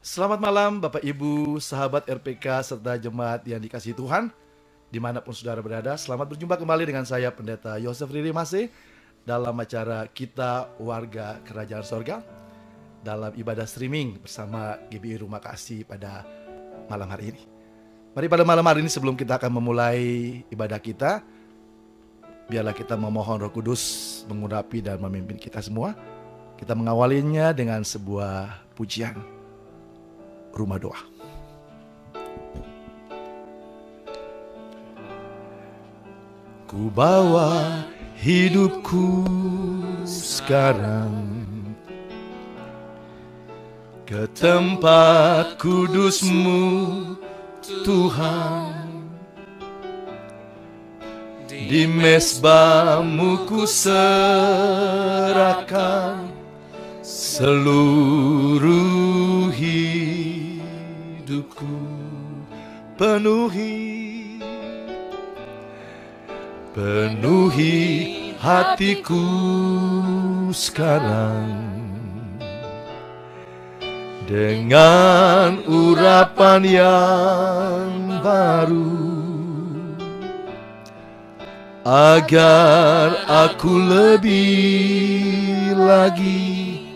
Selamat malam Bapak Ibu, sahabat RPK serta jemaat yang dikasihi Tuhan dimanapun saudara berada. Selamat berjumpa kembali dengan saya Pendeta Yosef Riri Masih dalam acara Kita Warga Kerajaan Sorga dalam ibadah streaming bersama GBI Rumah Kasih pada malam hari ini. Mari pada malam hari ini sebelum kita akan memulai ibadah kita, biarlah kita memohon Roh Kudus mengurapi dan memimpin kita semua. Kita mengawalinya dengan sebuah pujian. Rumah doa. Ku bawa hidupku sekarang ke tempat kudus-Mu Tuhan. Di mezbah-Mu ku serahkan seluruh hidupku, penuhi hatiku sekarang dengan urapan yang baru, agar aku lebih lagi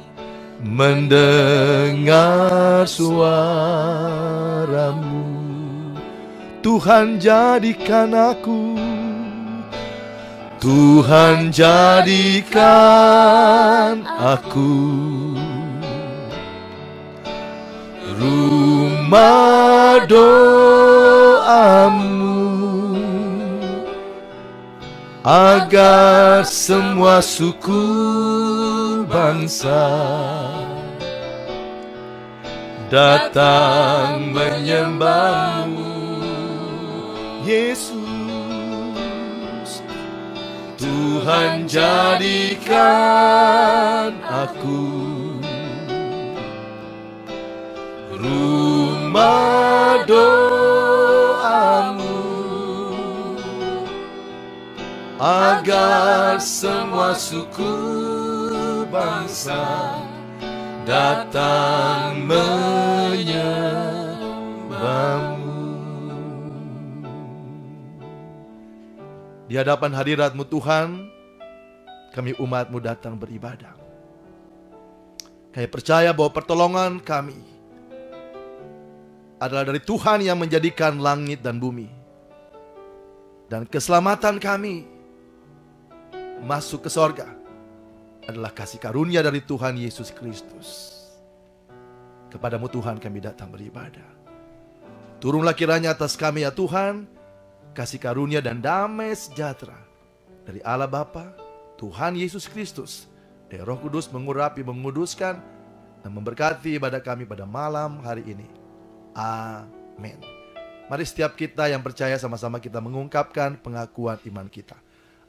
mendengar suara-Mu. Tuhan jadikan aku, Tuhan jadikan aku rumah doa-Mu, agar semua suku bangsa datang menyembah-Mu. Yesus, Tuhan jadikan aku rumah doa-Mu, agar semua suku bangsa datang menyembah-Mu. Di hadapan hadirat-Mu Tuhan, kami umat-Mu datang beribadah. Kami percaya bahwa pertolongan kami adalah dari Tuhan yang menjadikan langit dan bumi. Dan keselamatan kami masuk ke sorga adalah kasih karunia dari Tuhan Yesus Kristus. Kepadamu Tuhan kami datang beribadah. Turunlah kiranya atas kami ya Tuhan, kasih karunia dan damai sejahtera dari Allah Bapa, Tuhan Yesus Kristus, dan Roh Kudus mengurapi, menguduskan, dan memberkati ibadah kami pada malam hari ini. Amin. Mari setiap kita yang percaya sama-sama kita mengungkapkan pengakuan iman kita.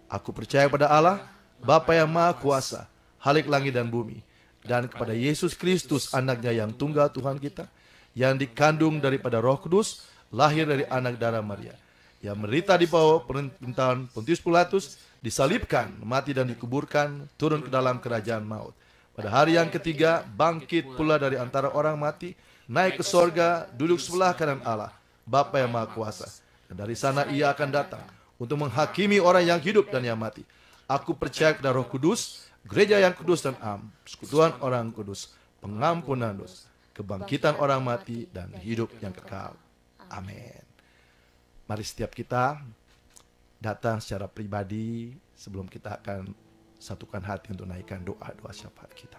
Aku percaya pada Allah, Bapa yang Maha Kuasa, Khalik langit dan bumi, dan kepada Yesus Kristus, anaknya yang tunggal Tuhan kita, yang dikandung daripada Roh Kudus, lahir dari anak darah Maria, yang menderita di bawah pemerintahan Pontius Pilatus, disalibkan, mati dan dikuburkan, turun ke dalam kerajaan maut. Pada hari yang ketiga, bangkit pula dari antara orang mati, naik ke sorga, duduk sebelah kanan Allah, Bapa yang Maha Kuasa. Dan dari sana ia akan datang untuk menghakimi orang yang hidup dan yang mati. Aku percaya kepada Roh Kudus, gereja yang kudus dan am, persekutuan orang kudus, pengampunan dosa, kebangkitan orang mati, dan hidup yang kekal. Amin. Mari setiap kita datang secara pribadi sebelum kita akan satukan hati untuk naikkan doa-doa syafaat kita.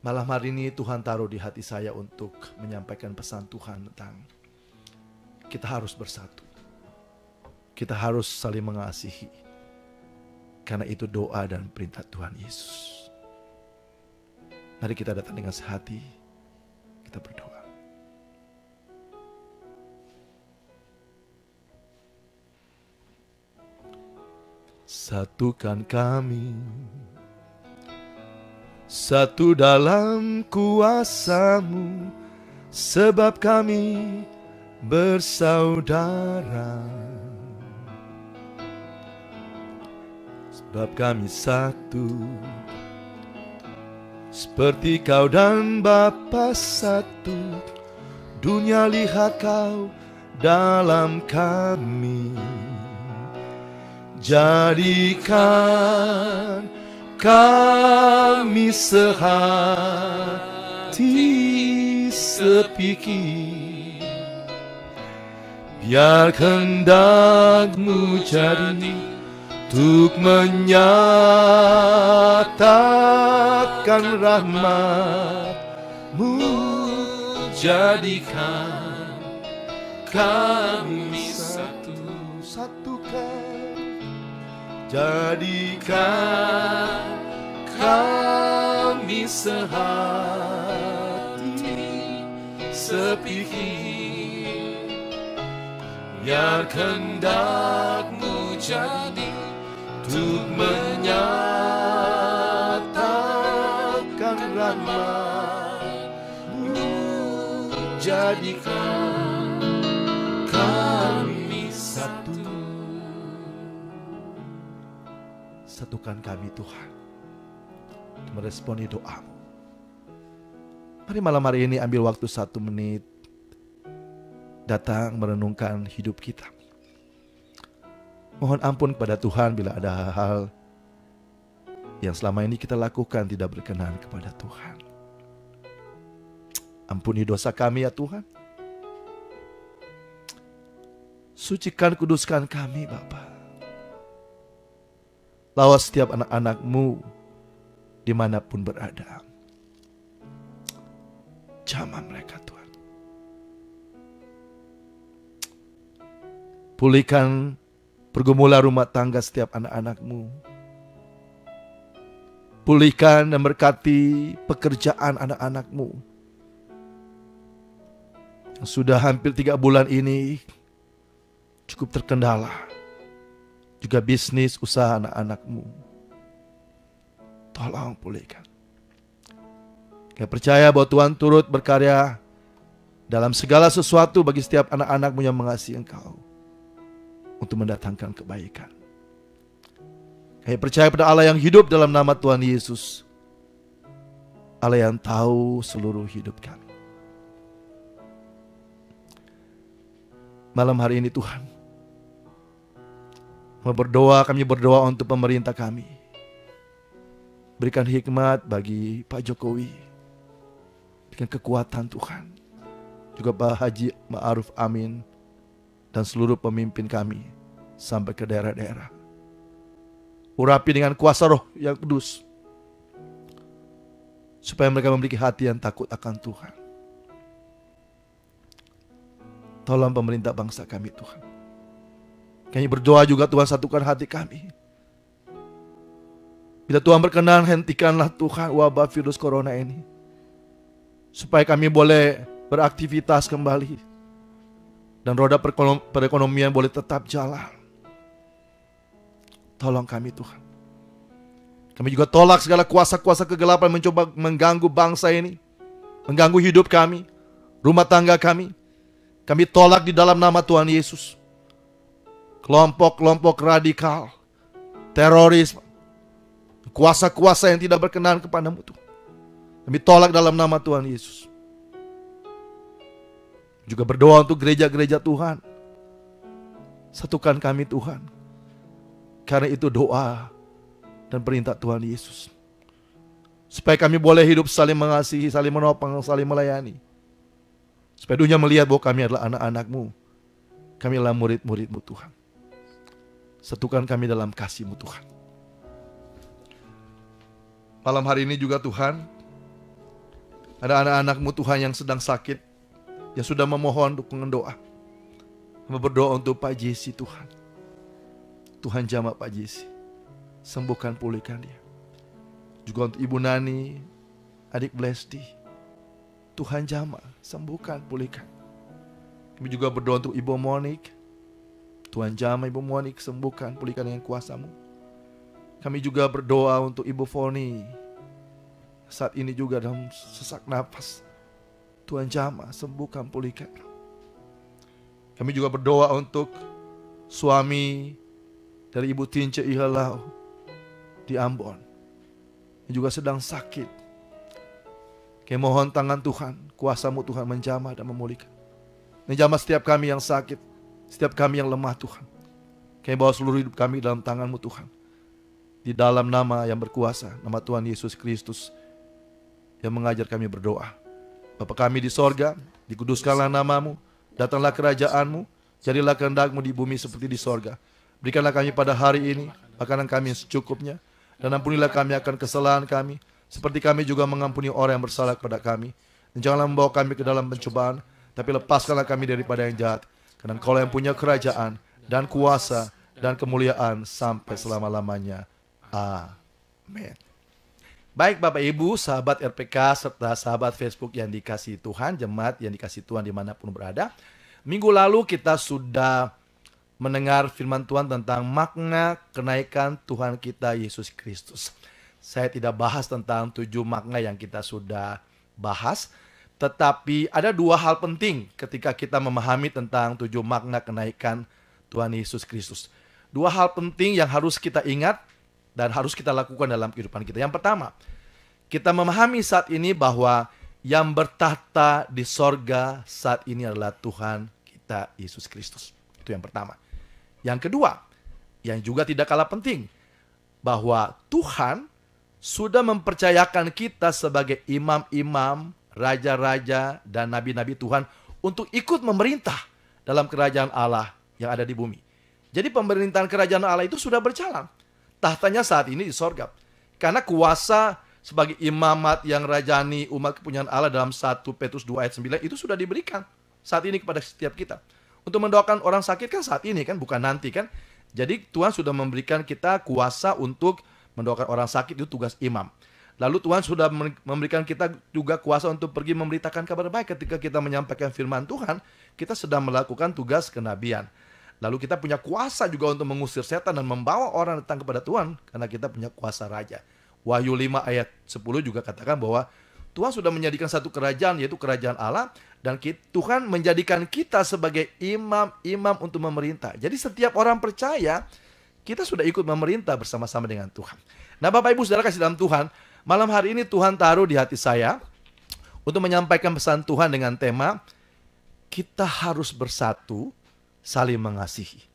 Malam hari ini Tuhan taruh di hati saya untuk menyampaikan pesan Tuhan tentang kita harus bersatu. Kita harus saling mengasihi. Karena itu doa dan perintah Tuhan Yesus. Mari kita datang dengan sehati, kita berdoa. Satukan kami, satu dalam kuasa-Mu, sebab kami bersaudara. Sebab kami satu Seperti kau dan Bapa satu, dunia lihat kau dalam kami. Jadikan kami sehati sepikir, biar kehendak-Mu jadi untuk menyatakan rahmat-Mu. Jadikan kami satukan, jadikan kami sehati sepikir, biar kehendak-Mu jadi untuk menyatakan rahmat-Mu. Jadikan kami satu. Satukan kami Tuhan, meresponi doa-Mu. Mari malam hari ini ambil waktu 1 menit, datang merenungkan hidup kita. Mohon ampun kepada Tuhan bila ada hal-hal yang selama ini kita lakukan tidak berkenan kepada Tuhan. Ampuni dosa kami ya Tuhan. Sucikan, kuduskan kami Bapa. Lawas setiap anak-anak-Mu dimanapun berada. Jamah mereka Tuhan. Pulihkan pergumulan rumah tangga setiap anak-anak-Mu. Pulihkan dan berkati pekerjaan anak-anak-Mu. Yang sudah hampir 3 bulan ini cukup terkendala. Juga bisnis usaha anak-anak-Mu. Tolong pulihkan. Kami percaya bahwa Tuhan turut berkarya dalam segala sesuatu bagi setiap anak-anak-Mu yang mengasihi Engkau, untuk mendatangkan kebaikan. Kami percaya pada Allah yang hidup dalam nama Tuhan Yesus. Allah yang tahu seluruh hidup kami. Malam hari ini Tuhan, kami berdoa untuk pemerintah kami. Berikan hikmat bagi Pak Jokowi. Berikan kekuatan Tuhan. Juga Pak Haji Ma'ruf Amin dan seluruh pemimpin kami sampai ke daerah-daerah. Urapi dengan kuasa Roh yang kudus, supaya mereka memiliki hati yang takut akan Tuhan. Tolong pemerintah bangsa kami Tuhan. Kami berdoa juga Tuhan, satukan hati kami. Bila Tuhan berkenan, hentikanlah Tuhan wabah virus corona ini, supaya kami boleh beraktivitas kembali dan roda perekonomian boleh tetap jalan. Tolong kami Tuhan. Kami juga tolak segala kuasa-kuasa kegelapan mencoba mengganggu bangsa ini, mengganggu hidup kami, rumah tangga kami. Kami tolak di dalam nama Tuhan Yesus. Kelompok-kelompok radikal, teroris, kuasa-kuasa yang tidak berkenan kepadamu Tuhan, kami tolak dalam nama Tuhan Yesus. Juga berdoa untuk gereja-gereja Tuhan. Satukan kami Tuhan. Karena itu doa dan perintah Tuhan Yesus. Supaya kami boleh hidup saling mengasihi, saling menopang, saling melayani. Supaya dunia melihat bahwa kami adalah anak-anak-Mu. Kami adalah murid-murid-Mu Tuhan. Satukan kami dalam kasih-Mu Tuhan. Malam hari ini juga Tuhan, ada anak-anak-Mu Tuhan yang sedang sakit, yang sudah memohon dukungan doa. Kami berdoa untuk Pak Jesse Tuhan. Tuhan jamah Pak Jesse. Sembuhkan, pulihkan dia. Juga untuk Ibu Nani, adik Blesti. Tuhan jamah, sembuhkan, pulihkan. Kami juga berdoa untuk Ibu Monik. Tuhan jamah Ibu Monik, sembuhkan, pulihkan dengan kuasa-Mu. Kami juga berdoa untuk Ibu Foni. Saat ini juga dalam sesak napas. Tuhan jamah, sembuhkan, pulihkan. Kami juga berdoa untuk suami dari Ibu Tince Ihalau di Ambon, yang juga sedang sakit. Kami mohon tangan Tuhan, kuasa-Mu Tuhan menjamah dan memulihkan. Menjamah setiap kami yang sakit, setiap kami yang lemah Tuhan. Kami bawa seluruh hidup kami dalam tangan-Mu Tuhan. Di dalam nama yang berkuasa, nama Tuhan Yesus Kristus yang mengajar kami berdoa. Bapa kami di sorga, dikuduskanlah nama-Mu, datanglah kerajaan-Mu, jadilah kehendak-Mu di bumi seperti di sorga. Berikanlah kami pada hari ini makanan kami yang secukupnya, dan ampunilah kami akan kesalahan kami, seperti kami juga mengampuni orang yang bersalah kepada kami. Dan janganlah membawa kami ke dalam pencobaan, tapi lepaskanlah kami daripada yang jahat. Karena Engkau yang punya kerajaan dan kuasa dan kemuliaan sampai selama-lamanya. Amin. Baik Bapak Ibu, sahabat RPK serta sahabat Facebook yang dikasihi Tuhan, jemaat yang dikasihi Tuhan dimanapun berada. Minggu lalu kita sudah mendengar firman Tuhan tentang makna kenaikan Tuhan kita Yesus Kristus. Saya tidak bahas tentang 7 makna yang kita sudah bahas, tetapi ada 2 hal penting ketika kita memahami tentang 7 makna kenaikan Tuhan Yesus Kristus. 2 hal penting yang harus kita ingat dan harus kita lakukan dalam kehidupan kita. Yang pertama, kita memahami saat ini bahwa yang bertahta di sorga saat ini adalah Tuhan kita Yesus Kristus. Itu yang pertama. Yang kedua, yang juga tidak kalah penting, bahwa Tuhan sudah mempercayakan kita sebagai imam-imam, raja-raja, dan nabi-nabi Tuhan untuk ikut memerintah dalam kerajaan Allah yang ada di bumi. Jadi pemerintahan kerajaan Allah itu sudah berjalan. Tahtanya saat ini di sorga. Karena kuasa sebagai imamat yang rajani umat kepunyaan Allah dalam 1 Petrus 2 ayat 9 itu sudah diberikan saat ini kepada setiap kita. Untuk mendoakan orang sakit kan saat ini kan, bukan nanti kan. Jadi Tuhan sudah memberikan kita kuasa untuk mendoakan orang sakit, itu tugas imam. Lalu Tuhan sudah memberikan kita juga kuasa untuk pergi memberitakan kabar baik. Ketika kita menyampaikan firman Tuhan, kita sedang melakukan tugas kenabian. Lalu kita punya kuasa juga untuk mengusir setan dan membawa orang datang kepada Tuhan, karena kita punya kuasa raja. Wahyu 5 ayat 10 juga katakan bahwa Tuhan sudah menjadikan satu kerajaan, yaitu kerajaan Allah, dan Tuhan menjadikan kita sebagai imam-imam untuk memerintah. Jadi setiap orang percaya, kita sudah ikut memerintah bersama-sama dengan Tuhan. Nah Bapak Ibu Saudara kasih dalam Tuhan, malam hari ini Tuhan taruh di hati saya untuk menyampaikan pesan Tuhan dengan tema, kita harus bersatu, saling mengasihi.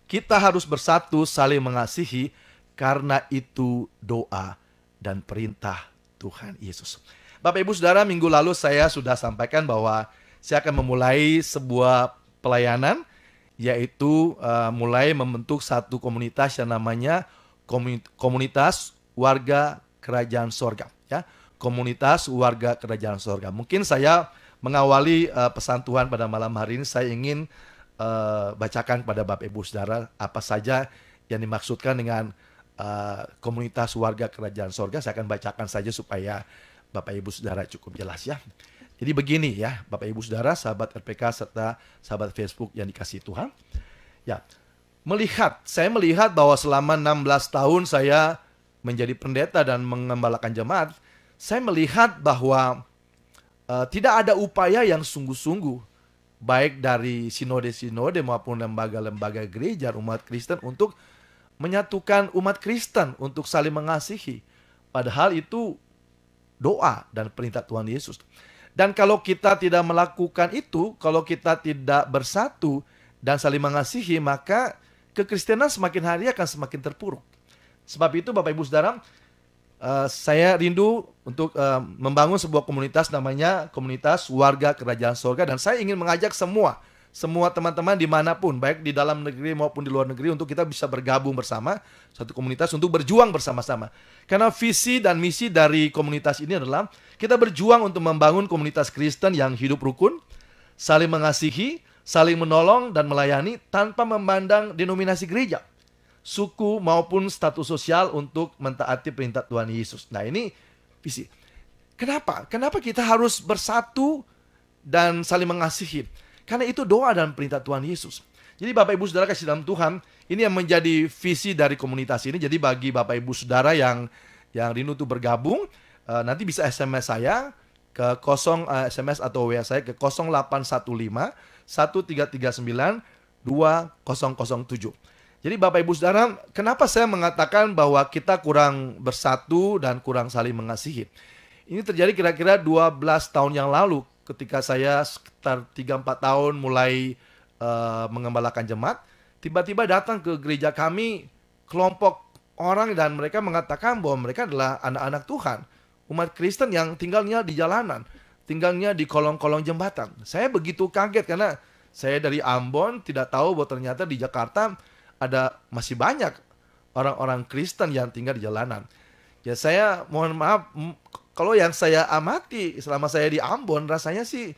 Kita harus bersatu, saling mengasihi, karena itu doa dan perintah Tuhan Yesus. Bapak Ibu Saudara, minggu lalu saya sudah sampaikan bahwa saya akan memulai sebuah pelayanan, yaitu mulai membentuk satu komunitas yang namanya Komunitas Warga Kerajaan Sorga. Ya, Komunitas Warga Kerajaan Sorga. Mungkin saya mengawali pesan Tuhan pada malam hari ini, saya ingin bacakan kepada Bapak Ibu Saudara apa saja yang dimaksudkan dengan Komunitas Warga Kerajaan Sorga. Saya akan bacakan saja supaya Bapak Ibu Saudara cukup jelas ya. Jadi begini ya Bapak Ibu Saudara, sahabat RPK serta sahabat Facebook yang dikasihi Tuhan. Ya, saya melihat bahwa selama 16 tahun saya menjadi pendeta dan mengembalakan jemaat, saya melihat bahwa tidak ada upaya yang sungguh-sungguh, baik dari sinode-sinode maupun lembaga-lembaga gereja umat Kristen untuk menyatukan umat Kristen untuk saling mengasihi. Padahal itu doa dan perintah Tuhan Yesus. Dan kalau kita tidak melakukan itu, kalau kita tidak bersatu dan saling mengasihi, maka kekristenan semakin hari akan semakin terpuruk. Sebab itu Bapak Ibu Saudara, saya rindu untuk membangun sebuah komunitas namanya Komunitas Warga Kerajaan Sorga. Dan saya ingin mengajak semua teman-teman dimanapun, baik di dalam negeri maupun di luar negeri, untuk kita bisa bergabung bersama satu komunitas untuk berjuang bersama-sama. Karena visi dan misi dari komunitas ini adalah kita berjuang untuk membangun komunitas Kristen yang hidup rukun, saling mengasihi, saling menolong dan melayani tanpa memandang denominasi gereja, suku maupun status sosial, untuk mentaati perintah Tuhan Yesus. Nah ini visi. Kenapa? Kenapa kita harus bersatu dan saling mengasihi? Karena itu doa dan perintah Tuhan Yesus. Jadi Bapak Ibu Saudara kasih dalam Tuhan, ini yang menjadi visi dari komunitas ini. Jadi bagi Bapak Ibu Saudara yang rindu untuk bergabung, nanti bisa SMS saya ke SMS atau WA saya ke 0815 1339 2007. Jadi Bapak Ibu Saudara, kenapa saya mengatakan bahwa kita kurang bersatu dan kurang saling mengasihi? Ini terjadi kira-kira 12 tahun yang lalu ketika saya sekitar 3-4 tahun mulai mengembalakan jemaat. Tiba-tiba datang ke gereja kami kelompok orang dan mereka mengatakan bahwa mereka adalah anak-anak Tuhan, umat Kristen yang tinggalnya di jalanan, tinggalnya di kolong-kolong jembatan. Saya begitu kaget karena saya dari Ambon tidak tahu bahwa ternyata di Jakarta ada masih banyak orang-orang Kristen yang tinggal di jalanan. Ya saya mohon maaf, kalau yang saya amati selama saya di Ambon rasanya sih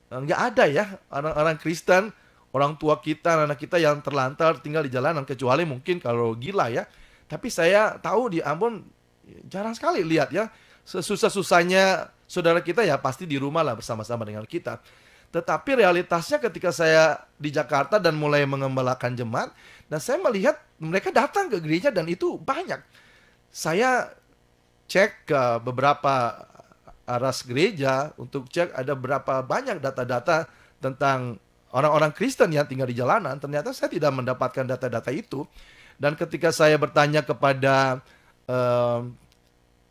nggak ada ya orang-orang Kristen, orang tua kita, anak kita yang terlantar tinggal di jalanan, kecuali mungkin kalau gila ya. Tapi saya tahu di Ambon jarang sekali lihat ya. Sesusah-susahnya saudara kita ya pasti di rumah lah bersama-sama dengan kita. Tetapi realitasnya ketika saya di Jakarta dan mulai mengembalakan jemaat, dan saya melihat mereka datang ke gereja dan itu banyak. Saya cek ke beberapa aras gereja untuk cek ada berapa banyak data-data tentang orang-orang Kristen yang tinggal di jalanan. Ternyata saya tidak mendapatkan data-data itu. Dan ketika saya bertanya kepada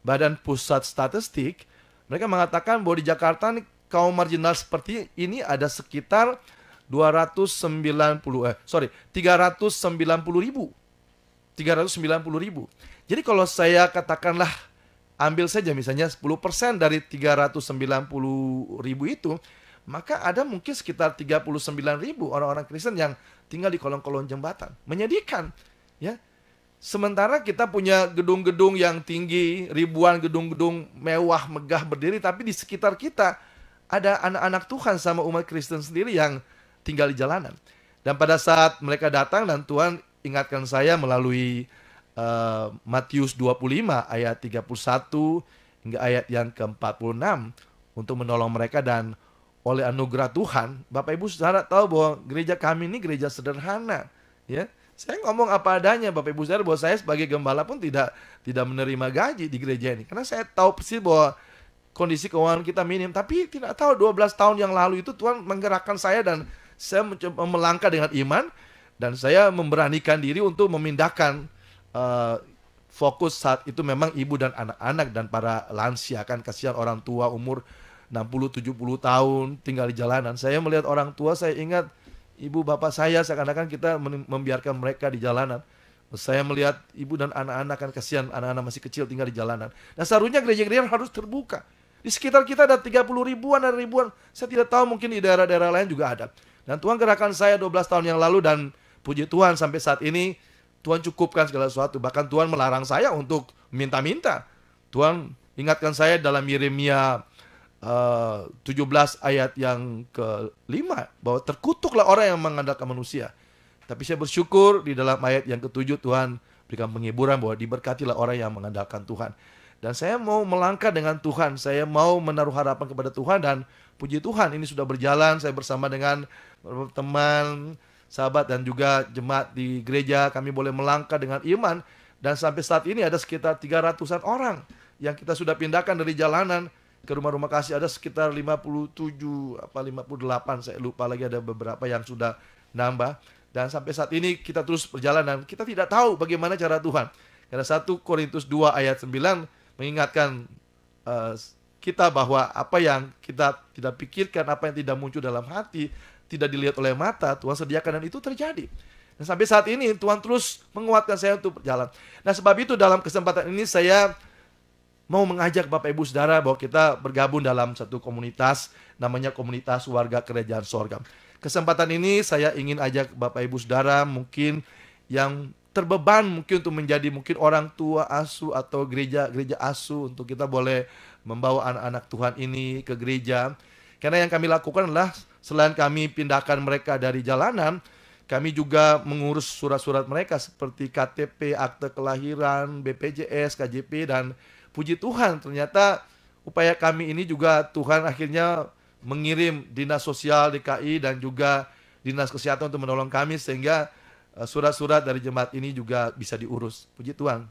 Badan Pusat Statistik, mereka mengatakan bahwa di Jakarta nih, kaum marginal seperti ini ada sekitar 390 ribu. 390 ribu. Jadi kalau saya katakanlah ambil saja misalnya 10% dari 390 ribu itu, maka ada mungkin sekitar 39 ribu orang-orang Kristen yang tinggal di kolong-kolong jembatan. Menyedihkan, ya. Sementara kita punya gedung-gedung yang tinggi, ribuan gedung-gedung mewah, megah berdiri, tapi di sekitar kita ada anak-anak Tuhan sama umat Kristen sendiri yang tinggal di jalanan. Dan pada saat mereka datang dan Tuhan ingatkan saya melalui Matius 25 ayat 31 hingga ayat yang ke-46 untuk menolong mereka, dan oleh anugerah Tuhan, Bapak Ibu Saudara tahu bahwa gereja kami ini gereja sederhana, ya. Saya ngomong apa adanya, Bapak Ibu Saudara, bahwa saya sebagai gembala pun tidak menerima gaji di gereja ini. Karena saya tahu persis bahwa kondisi keuangan kita minim. Tapi tidak tahu 12 tahun yang lalu itu Tuhan menggerakkan saya dan saya mencoba melangkah dengan iman. Dan saya memberanikan diri untuk memindahkan fokus saat itu memang ibu dan anak-anak dan para lansia. Kan kasihan orang tua umur 60-70 tahun tinggal di jalanan. Saya melihat orang tua, saya ingat ibu bapak saya, seakan-akan kita membiarkan mereka di jalanan. Saya melihat ibu dan anak-anak, kan kasihan anak-anak masih kecil tinggal di jalanan. Nah seharusnya gereja-gereja harus terbuka. Di sekitar kita ada 30 ribuan dan ribuan. Saya tidak tahu, mungkin di daerah-daerah lain juga ada. Dan Tuhan gerakan saya 12 tahun yang lalu, dan puji Tuhan sampai saat ini Tuhan cukupkan segala sesuatu. Bahkan Tuhan melarang saya untuk minta-minta. Tuhan ingatkan saya dalam Yeremia 17 ayat yang ke-5 bahwa terkutuklah orang yang mengandalkan manusia. Tapi saya bersyukur di dalam ayat yang ke-7 Tuhan berikan penghiburan bahwa diberkatilah orang yang mengandalkan Tuhan. Dan saya mau melangkah dengan Tuhan, saya mau menaruh harapan kepada Tuhan, dan puji Tuhan ini sudah berjalan. Saya bersama dengan teman, sahabat dan juga jemaat di gereja, kami boleh melangkah dengan iman. Dan sampai saat ini ada sekitar 300-an orang yang kita sudah pindahkan dari jalanan ke rumah-rumah kasih. Ada sekitar 57 apa 58, saya lupa lagi, ada beberapa yang sudah nambah. Dan sampai saat ini kita terus berjalan dan kita tidak tahu bagaimana cara Tuhan. Karena 1 Korintus 2 ayat 9 mengingatkan kita bahwa apa yang kita tidak pikirkan, apa yang tidak muncul dalam hati, tidak dilihat oleh mata, Tuhan sediakan, dan itu terjadi. Dan sampai saat ini Tuhan terus menguatkan saya untuk berjalan. Nah sebab itu dalam kesempatan ini saya mau mengajak Bapak Ibu Saudara bahwa kita bergabung dalam satu komunitas, namanya Komunitas Warga Kerajaan Sorga. Kesempatan ini saya ingin ajak Bapak Ibu Saudara mungkin yang terbeban mungkin untuk menjadi mungkin orang tua asuh atau gereja asuh, untuk kita boleh membawa anak-anak Tuhan ini ke gereja. Karena yang kami lakukan adalah selain kami pindahkan mereka dari jalanan, kami juga mengurus surat-surat mereka seperti KTP, akte kelahiran, BPJS, KJP, dan puji Tuhan ternyata upaya kami ini juga Tuhan akhirnya mengirim Dinas Sosial DKI dan juga Dinas Kesehatan untuk menolong kami, sehingga surat-surat dari jemaat ini juga bisa diurus. Puji Tuhan.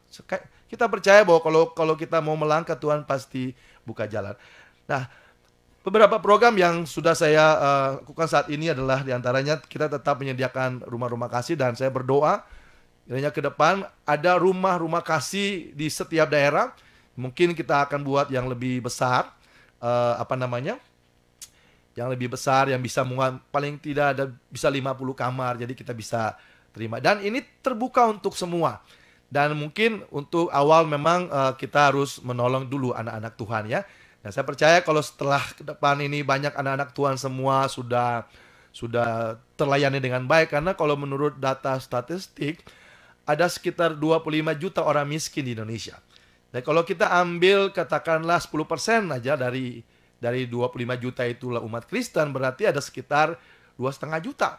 Kita percaya bahwa kalau kita mau melangkah, Tuhan pasti buka jalan. Nah, beberapa program yang sudah saya lakukan saat ini adalah diantaranya kita tetap menyediakan rumah-rumah kasih, dan saya berdoa kiranya ke depan ada rumah-rumah kasih di setiap daerah. Mungkin kita akan buat yang lebih besar, yang lebih besar, yang bisa muat paling tidak ada bisa 50 kamar, jadi kita bisa terima. Dan ini terbuka untuk semua. Dan mungkin untuk awal memang kita harus menolong dulu anak-anak Tuhan ya. Dan saya percaya kalau setelah ke depan ini banyak anak-anak Tuhan semua sudah terlayani dengan baik. Karena kalau menurut data statistik ada sekitar 25 juta orang miskin di Indonesia. Dan kalau kita ambil katakanlah 10% aja dari 25 juta itulah umat Kristen, berarti ada sekitar 2,5 juta.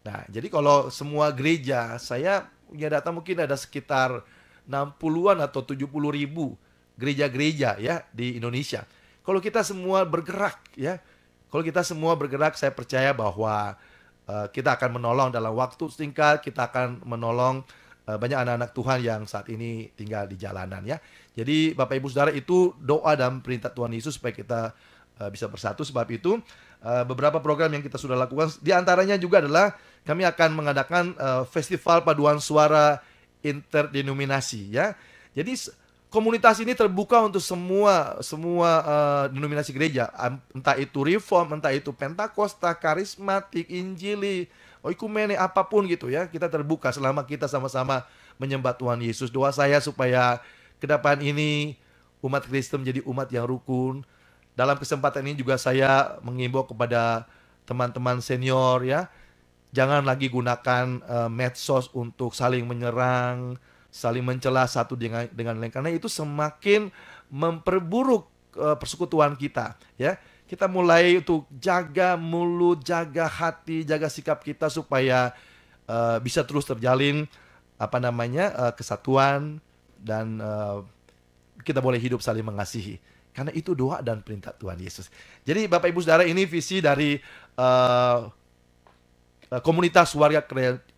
Nah, jadi kalau semua gereja, saya punya data mungkin ada sekitar 60-an atau 70 ribu gereja-gereja ya di Indonesia. Kalau kita semua bergerak ya, saya percaya bahwa kita akan menolong dalam waktu singkat, kita akan menolong banyak anak-anak Tuhan yang saat ini tinggal di jalanan ya. Jadi Bapak Ibu Saudara, itu doa dan perintah Tuhan Yesus supaya kita bisa bersatu. Sebab itu beberapa program yang kita sudah lakukan, di antaranya juga adalah kami akan mengadakan festival paduan suara interdenominasi ya. Jadi komunitas ini terbuka untuk semua denominasi gereja, entah itu Reform, entah itu Pentakosta, Karismatik, Injili, Oikumene, apapun gitu ya. Kita terbuka selama kita sama-sama menyembah Tuhan Yesus. Doa saya supaya ke depan ini umat Kristen menjadi umat yang rukun. Dalam kesempatan ini juga saya mengimbau kepada teman-teman senior ya, jangan lagi gunakan medsos untuk saling menyerang, saling mencela satu dengan lain, karena itu semakin memperburuk persekutuan kita ya. Kita mulai untuk jaga mulut, jaga hati, jaga sikap kita supaya bisa terus terjalin kesatuan, dan kita boleh hidup saling mengasihi. Karena itu doa dan perintah Tuhan Yesus. Jadi Bapak Ibu Saudara, ini visi dari komunitas warga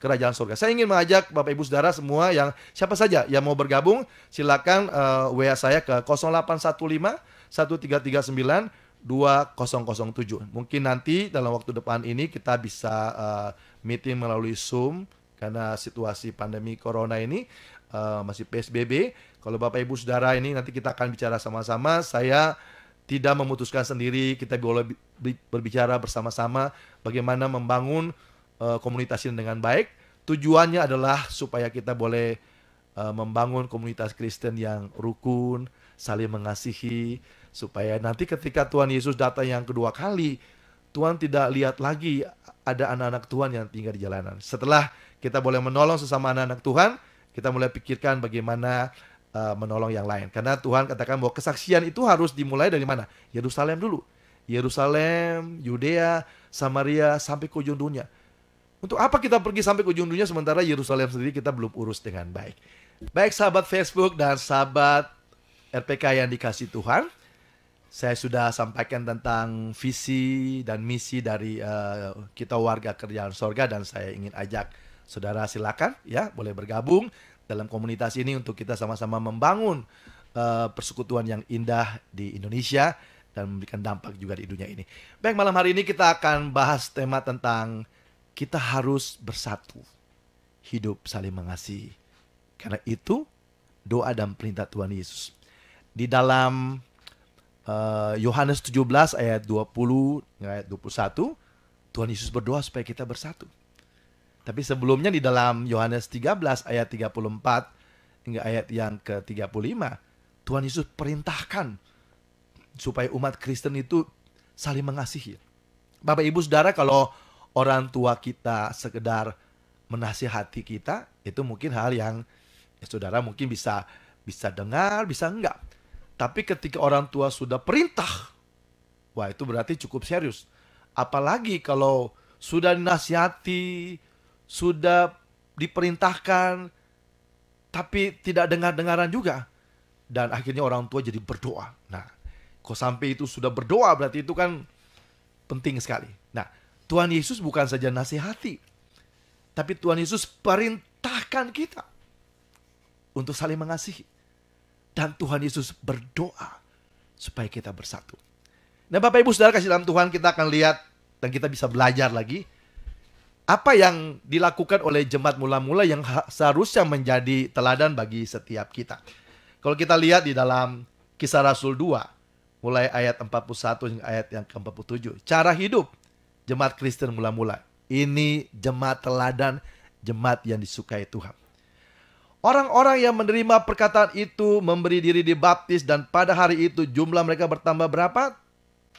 kerajaan surga. Saya ingin mengajak Bapak Ibu Saudara semua, yang siapa saja yang mau bergabung, silakan WA saya ke 0815 1339 2007. Mungkin nanti dalam waktu depan ini kita bisa meeting melalui Zoom, karena situasi pandemi Corona ini masih PSBB. Kalau Bapak Ibu Saudara ini nanti kita akan bicara sama-sama. Saya tidak memutuskan sendiri, kita boleh berbicara bersama-sama bagaimana membangun komunitas ini dengan baik. Tujuannya adalah supaya kita boleh membangun komunitas Kristen yang rukun, saling mengasihi, supaya nanti ketika Tuhan Yesus datang yang kedua kali, Tuhan tidak lihat lagi ada anak-anak Tuhan yang tinggal di jalanan. Setelah kita boleh menolong sesama anak-anak Tuhan, kita mulai pikirkan bagaimana menolong yang lain. Karena Tuhan katakan bahwa kesaksian itu harus dimulai dari mana? Yerusalem dulu. Yerusalem, Yudea, Samaria, sampai ke ujung dunia. Untuk apa kita pergi sampai ke ujung dunia sementara Yerusalem sendiri kita belum urus dengan baik? Baik sahabat Facebook dan sahabat RPK yang dikasih Tuhan, saya sudah sampaikan tentang visi dan misi dari kita warga kerajaan sorga, dan saya ingin ajak saudara silakan ya boleh bergabung dalam komunitas ini untuk kita sama-sama membangun persekutuan yang indah di Indonesia dan memberikan dampak juga di dunia ini. Baik, malam hari ini kita akan bahas tema tentang kita harus bersatu, hidup saling mengasihi. Karena itu doa dan perintah Tuhan Yesus. Di dalam Yohanes 17 ayat 20 ayat 21, Tuhan Yesus berdoa supaya kita bersatu. Tapi sebelumnya di dalam Yohanes 13 ayat 34 hingga ayat yang ke-35, Tuhan Yesus perintahkan supaya umat Kristen itu saling mengasihi. Bapak Ibu Saudara, kalau orang tua kita sekedar menasihati kita, itu mungkin hal yang saudara mungkin bisa dengar, bisa enggak. Tapi ketika orang tua sudah perintah, wah itu berarti cukup serius. Apalagi kalau sudah dinasihati, sudah diperintahkan, tapi tidak dengar-dengaran juga. Dan akhirnya orang tua jadi berdoa. Nah, kok sampai itu sudah berdoa, berarti itu kan penting sekali. Nah, Tuhan Yesus bukan saja nasihati, tapi Tuhan Yesus perintahkan kita untuk saling mengasihi. Dan Tuhan Yesus berdoa supaya kita bersatu. Nah, Bapak Ibu Saudara kasih dalam Tuhan, kita akan lihat dan kita bisa belajar lagi apa yang dilakukan oleh jemaat mula-mula yang seharusnya menjadi teladan bagi setiap kita. Kalau kita lihat di dalam Kisah Rasul 2, mulai ayat 41 hingga ayat yang ke-47. Cara hidup jemaat Kristen mula-mula. Ini jemaat teladan, jemaat yang disukai Tuhan. Orang-orang yang menerima perkataan itu memberi diri dibaptis, dan pada hari itu jumlah mereka bertambah berapa?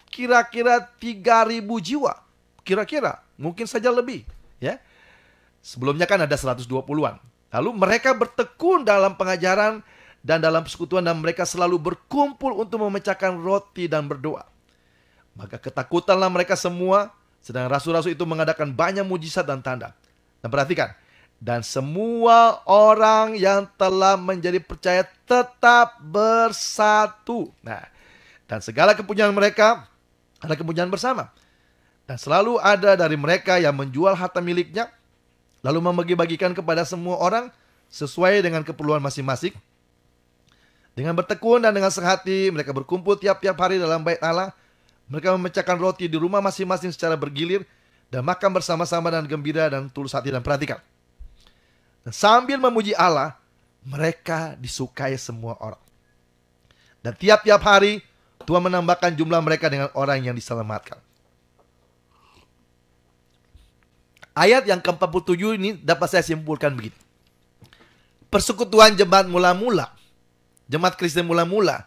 Kira-kira 3.000 jiwa. Kira-kira, mungkin saja lebih, ya. Sebelumnya kan ada 120-an. Lalu mereka bertekun dalam pengajaran dan dalam persekutuan, dan mereka selalu berkumpul untuk memecahkan roti dan berdoa. Maka ketakutanlah mereka semua, sedang rasul-rasul itu mengadakan banyak mujizat dan tanda. Dan perhatikan, dan semua orang yang telah menjadi percaya tetap bersatu. Nah, dan segala kepunyaan mereka adalah kepunyaan bersama. Dan selalu ada dari mereka yang menjual harta miliknya, lalu membagi-bagikan kepada semua orang sesuai dengan keperluan masing-masing. Dengan bertekun dan dengan sehati, mereka berkumpul tiap-tiap hari dalam bait Allah. Mereka memecahkan roti di rumah masing-masing secara bergilir, dan makan bersama-sama dan gembira dan tulus hati. Dan perhatikan, dan sambil memuji Allah, mereka disukai semua orang. Dan tiap-tiap hari Tuhan menambahkan jumlah mereka dengan orang yang diselamatkan. Ayat yang ke-47 ini dapat saya simpulkan begini. Persekutuan jemaat mula-mula, jemaat Kristen mula-mula,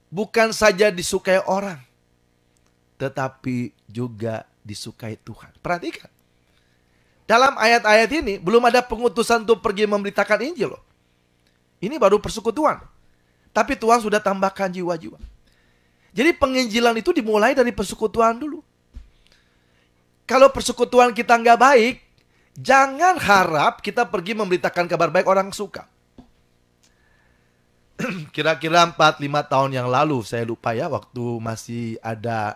bukan saja disukai orang, tetapi juga disukai Tuhan. Perhatikan, dalam ayat-ayat ini belum ada pengutusan untuk pergi memberitakan Injil loh. Ini baru persekutuan. Tapi Tuhan sudah tambahkan jiwa-jiwa. Jadi penginjilan itu dimulai dari persekutuan dulu. Kalau persekutuan kita nggak baik, jangan harap kita pergi memberitakan kabar baik orang suka. Kira-kira 4-5 tahun yang lalu, saya lupa ya, waktu masih ada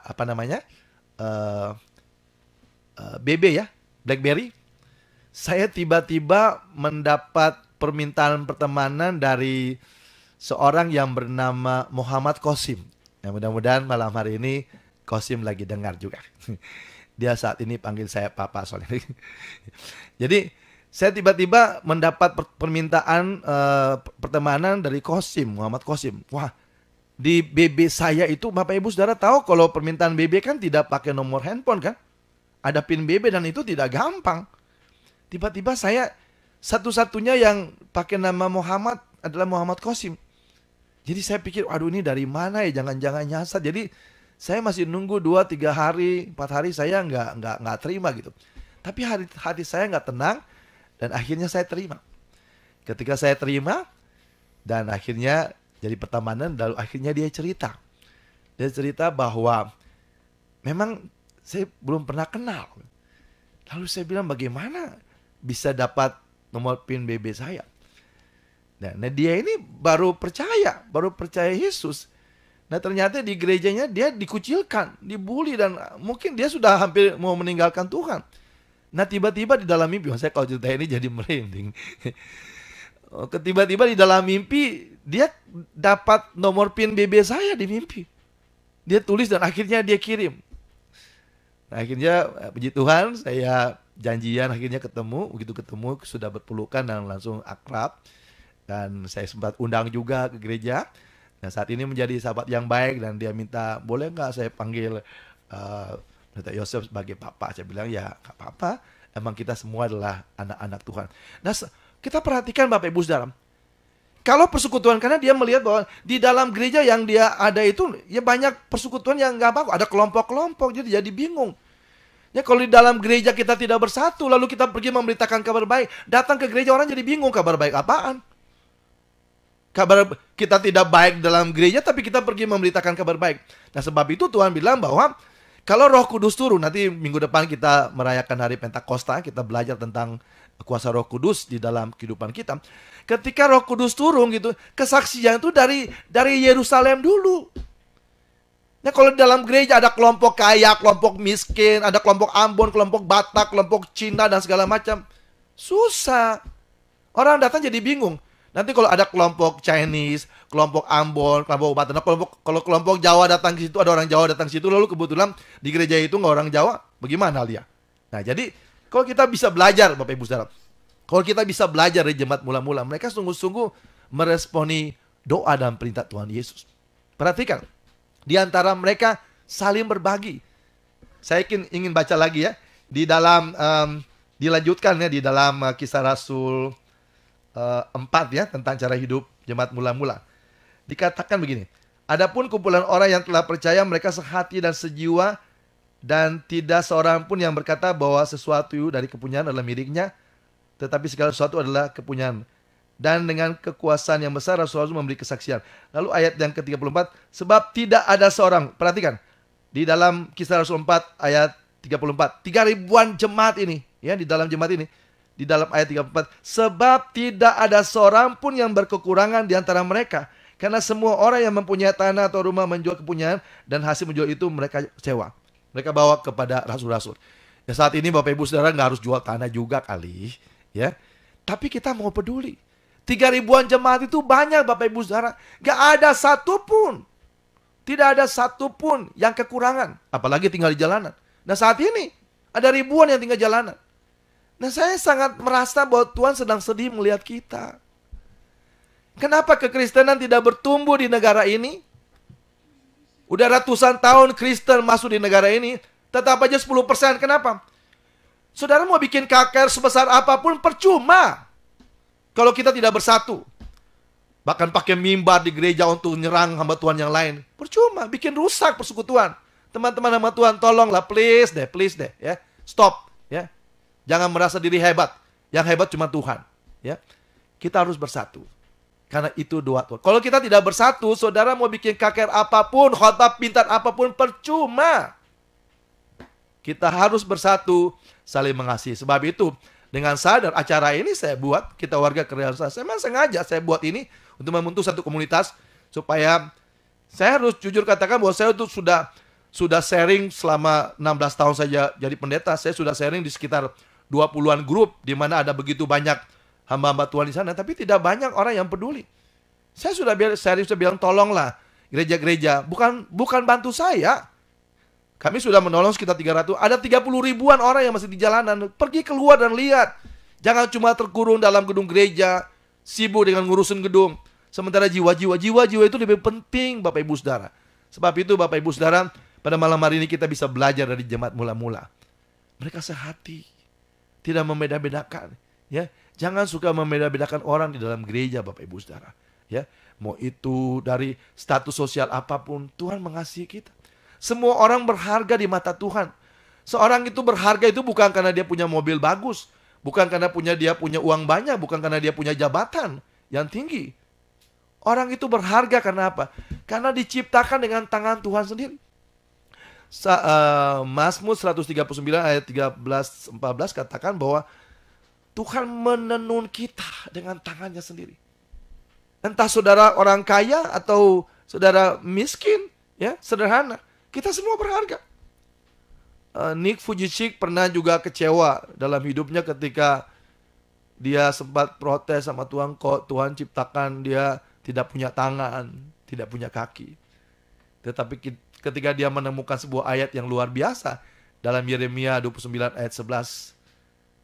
BB ya, BlackBerry. Saya tiba-tiba mendapat permintaan pertemanan dari seorang yang bernama Muhammad Qasim. Yang mudah-mudahan malam hari ini Qasim lagi dengar juga. Dia saat ini panggil saya Papa soalnya. Jadi saya tiba-tiba mendapat permintaan pertemanan dari Qasim, Muhammad Qasim. Wah, di BB saya itu Bapak Ibu Saudara tahu kalau permintaan BB kan tidak pakai nomor handphone kan? Ada PIN BB dan itu tidak gampang. Tiba-tiba saya satu-satunya yang pakai nama Muhammad adalah Muhammad Qasim. Jadi saya pikir, aduh ini dari mana ya, jangan-jangan nyasar. Jadi saya masih nunggu 2-3 hari, 4 hari saya nggak terima gitu. Tapi hati saya nggak tenang, dan akhirnya saya terima. Ketika saya terima, dan akhirnya jadi pertemanan, lalu akhirnya dia cerita. Dia cerita bahwa memang saya belum pernah kenal. Lalu saya bilang, bagaimana bisa dapat nomor PIN BB saya? Nah, dia ini baru percaya Yesus. Nah, ternyata di gerejanya dia dikucilkan, dibully, dan mungkin dia sudah hampir mau meninggalkan Tuhan. Nah, tiba-tiba di dalam mimpi, saya kalau cerita ini jadi merinding. Tiba-tiba di dalam mimpi dia dapat nomor PIN BB saya di mimpi. Dia tulis dan akhirnya dia kirim. Nah, akhirnya puji Tuhan saya janjian, akhirnya ketemu. Begitu ketemu sudah berpelukan dan langsung akrab. Dan saya sempat undang juga ke gereja. Nah, saat ini menjadi sahabat yang baik, dan dia minta boleh nggak saya panggil Pendeta Yosef sebagai Papa. Saya bilang ya nggak apa-apa. Emang kita semua adalah anak-anak Tuhan. Nah, kita perhatikan Bapak Ibu Saudara. Kalau persekutuan, karena dia melihat bahwa di dalam gereja yang dia ada itu ya banyak persekutuan yang nggak bagus. Ada kelompok-kelompok, jadi bingung. Ya, kalau di dalam gereja kita tidak bersatu, lalu kita pergi memberitakan kabar baik, datang ke gereja orang jadi bingung, kabar baik apaan? Kabar kita tidak baik dalam gereja, tapi kita pergi memberitakan kabar baik. Nah, sebab itu Tuhan bilang bahwa kalau Roh Kudus turun, nanti minggu depan kita merayakan hari Pentakosta, kita belajar tentang kuasa Roh Kudus di dalam kehidupan kita. Ketika Roh Kudus turun gitu, kesaksian itu dari Yerusalem dulu. Nah, kalau di dalam gereja ada kelompok kaya, kelompok miskin, ada kelompok Ambon, kelompok Batak, kelompok Cina dan segala macam, susah. Orang datang jadi bingung. Nanti kalau ada kelompok Chinese, kelompok Ambon, kelompok Batak, kalau kelompok Jawa datang ke situ, ada orang Jawa datang ke situ, lalu kebetulan di gereja itu nggak orang Jawa, bagaimana dia? Nah, jadi kalau kita bisa belajar, Bapak Ibu Saudara, kalau kita bisa belajar dari jemaat mula-mula, mereka sungguh-sungguh meresponi doa dan perintah Tuhan Yesus. Perhatikan, di antara mereka saling berbagi. Saya ingin baca lagi ya, di dalam dilanjutkan ya di dalam Kisah Rasul 4 ya, tentang cara hidup jemaat mula-mula. Dikatakan begini, adapun kumpulan orang yang telah percaya, mereka sehati dan sejiwa, dan tidak seorang pun yang berkata bahwa sesuatu dari kepunyaan adalah miliknya, tetapi segala sesuatu adalah kepunyaan. Dan dengan kekuasaan yang besar Rasul memberi kesaksian. Lalu ayat yang ke-34, sebab tidak ada seorang, perhatikan, di dalam Kisah Rasul 4 ayat 34, 3.000-an jemaat ini, ya, di dalam jemaat ini, di dalam ayat 34, sebab tidak ada seorang pun yang berkekurangan di antara mereka, karena semua orang yang mempunyai tanah atau rumah menjual kepunyaan, dan hasil menjual itu mereka sewa. Mereka bawa kepada rasul-rasul. Ya, saat ini Bapak Ibu Saudara nggak harus jual tanah juga kali, ya. Tapi kita mau peduli. 3.000-an jemaat itu banyak Bapak Ibu Saudara. Nggak ada satupun, tidak ada satupun yang kekurangan, apalagi tinggal di jalanan. Nah, saat ini ada ribuan yang tinggal jalanan. Nah, saya sangat merasa bahwa Tuhan sedang sedih melihat kita. Kenapa kekristenan tidak bertumbuh di negara ini? Udah ratusan tahun Kristen masuk di negara ini, tetap aja 10%. Kenapa? Saudara mau bikin KKR sebesar apapun percuma kalau kita tidak bersatu. Bahkan pakai mimbar di gereja untuk menyerang hamba Tuhan yang lain, percuma, bikin rusak persekutuan. Teman-teman hamba Tuhan, tolonglah, please deh, ya. Stop, ya. Jangan merasa diri hebat. Yang hebat cuma Tuhan, ya. Kita harus bersatu. Karena itu doa Tuhan. Kalau kita tidak bersatu, saudara mau bikin KKR apapun, khotbah pintar apapun, percuma. Kita harus bersatu, saling mengasihi. Sebab itu, dengan sadar acara ini saya buat, kita warga Kerajaan saya memang sengaja saya buat ini untuk membentuk satu komunitas, supaya saya harus jujur katakan bahwa saya itu sudah sharing selama 16 tahun saja jadi pendeta. Saya sudah sharing di sekitar 20-an grup, di mana ada begitu banyak hamba-hamba Tuhan di sana, tapi tidak banyak orang yang peduli. Saya sudah bilang tolonglah gereja-gereja, bukan bantu saya. Kami sudah menolong sekitar 300, ada 30.000-an orang yang masih di jalanan. Pergi keluar dan lihat. Jangan cuma terkurung dalam gedung gereja, sibuk dengan ngurusin gedung. Sementara jiwa-jiwa itu lebih penting Bapak Ibu Saudara. Sebab itu Bapak Ibu Saudara, pada malam hari ini kita bisa belajar dari jemaat mula-mula. Mereka sehati, tidak membeda-bedakan, ya. Jangan suka membeda-bedakan orang di dalam gereja Bapak Ibu Saudara, ya. Mau itu dari status sosial apapun, Tuhan mengasihi kita. Semua orang berharga di mata Tuhan. Seorang itu berharga itu bukan karena dia punya mobil bagus, bukan karena dia punya uang banyak, bukan karena dia punya jabatan yang tinggi. Orang itu berharga karena apa? Karena diciptakan dengan tangan Tuhan sendiri. Mazmur 139 ayat 13-14 katakan bahwa Tuhan menenun kita dengan tangannya sendiri. Entah saudara orang kaya atau saudara miskin, ya, sederhana, kita semua berharga. Nick Vujicic pernah juga kecewa dalam hidupnya ketika dia sempat protes sama Tuhan, kok Tuhan ciptakan dia tidak punya tangan, tidak punya kaki. Tetapi ketika dia menemukan sebuah ayat yang luar biasa dalam Yeremia 29 ayat 11,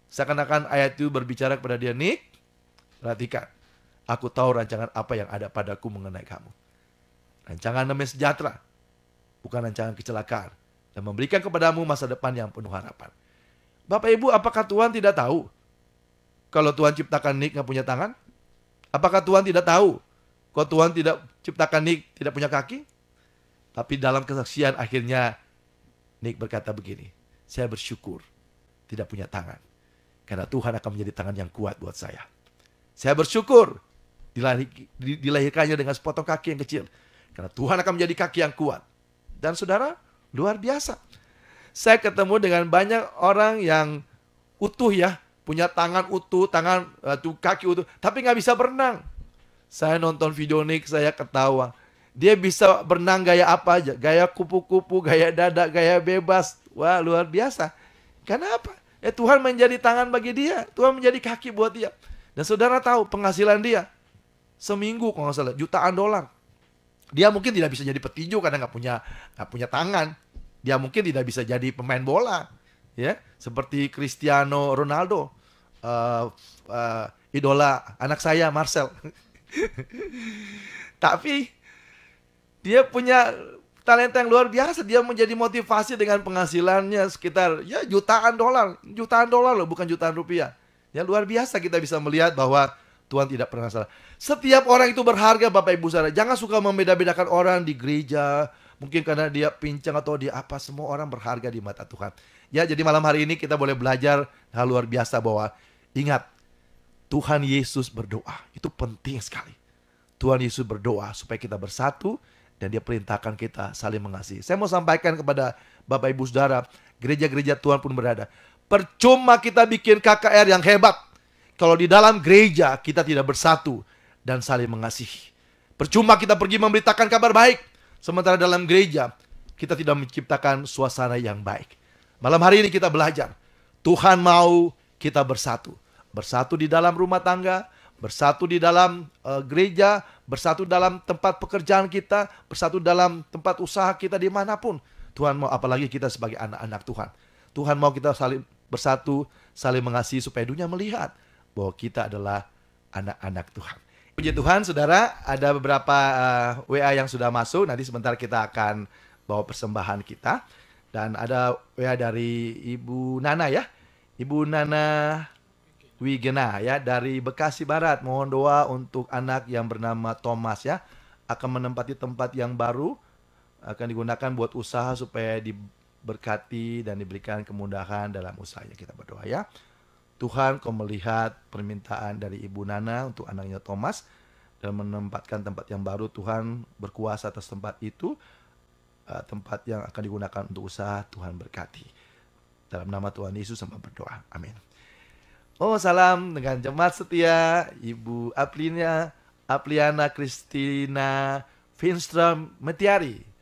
seakan-akan ayat itu berbicara kepada dia, Nick, perhatikan, aku tahu rancangan apa yang ada padaku mengenai kamu. Rancangan damai sejahtera, bukan rancangan kecelakaan, dan memberikan kepadamu masa depan yang penuh harapan. Bapak Ibu, apakah Tuhan tidak tahu kalau Tuhan ciptakan Nick nggak punya tangan? Apakah Tuhan tidak tahu kalau Tuhan tidak ciptakan Nick tidak punya kaki? Tapi dalam kesaksian akhirnya Nick berkata begini, saya bersyukur tidak punya tangan, karena Tuhan akan menjadi tangan yang kuat buat saya. Saya bersyukur dilahirkannya dengan sepotong kaki yang kecil, karena Tuhan akan menjadi kaki yang kuat. Dan saudara, luar biasa. Saya ketemu dengan banyak orang yang utuh, ya, punya tangan utuh, kaki utuh, tapi nggak bisa berenang. Saya nonton video Nick, saya ketawa. Dia bisa berenang gaya apa aja, gaya kupu-kupu, gaya dada, gaya bebas. Wah, luar biasa. Karena apa? Tuhan menjadi tangan bagi dia, Tuhan menjadi kaki buat dia. Dan saudara tahu penghasilan dia seminggu kalau nggak salah jutaan dolar. Dia mungkin tidak bisa jadi petinju karena nggak punya tangan. Dia mungkin tidak bisa jadi pemain bola, ya, seperti Cristiano Ronaldo, idola anak saya Marcel. Tapi Dia punya talenta yang luar biasa. Dia menjadi motivasi dengan penghasilannya sekitar ya jutaan dolar loh, bukan jutaan rupiah. Ya luar biasa kita bisa melihat bahwa Tuhan tidak pernah salah. Setiap orang itu berharga Bapak Ibu Saudara. Jangan suka membeda-bedakan orang di gereja. Mungkin karena dia pincang atau dia apa. Semua orang berharga di mata Tuhan. Ya jadi malam hari ini kita boleh belajar hal luar biasa bahwa ingat Tuhan Yesus berdoa. Itu penting sekali. Tuhan Yesus berdoa supaya kita bersatu. Dan dia perintahkan kita saling mengasihi. Saya mau sampaikan kepada Bapak Ibu Saudara. Gereja-gereja Tuhan pun berada. Percuma kita bikin KKR yang hebat kalau di dalam gereja kita tidak bersatu dan saling mengasihi. Percuma kita pergi memberitakan kabar baik, sementara dalam gereja kita tidak menciptakan suasana yang baik. Malam hari ini kita belajar, Tuhan mau kita bersatu. Bersatu di dalam rumah tangga, bersatu di dalam gereja, bersatu dalam tempat pekerjaan kita, bersatu dalam tempat usaha kita dimanapun. Tuhan mau, apalagi kita sebagai anak-anak Tuhan. Tuhan mau kita saling bersatu, saling mengasihi supaya dunia melihat bahwa kita adalah anak-anak Tuhan. Puji Tuhan, saudara, ada beberapa WA yang sudah masuk. Nanti sebentar kita akan bawa persembahan kita. Dan ada WA dari Ibu Nana ya. Ibu Nana Wigena ya, dari Bekasi Barat. Mohon doa untuk anak yang bernama Thomas ya. Akan menempati tempat yang baru. Akan digunakan buat usaha supaya diberkati dan diberikan kemudahan dalam usahanya. Kita berdoa ya. Tuhan, Kau melihat permintaan dari Ibu Nana untuk anaknya Thomas dan menempatkan tempat yang baru. Tuhan berkuasa atas tempat itu, tempat yang akan digunakan untuk usaha. Tuhan berkati. Dalam nama Tuhan Yesus sama berdoa. Amin. Oh, salam dengan jemaat setia Ibu Apliana Kristina Finstrom Metiari.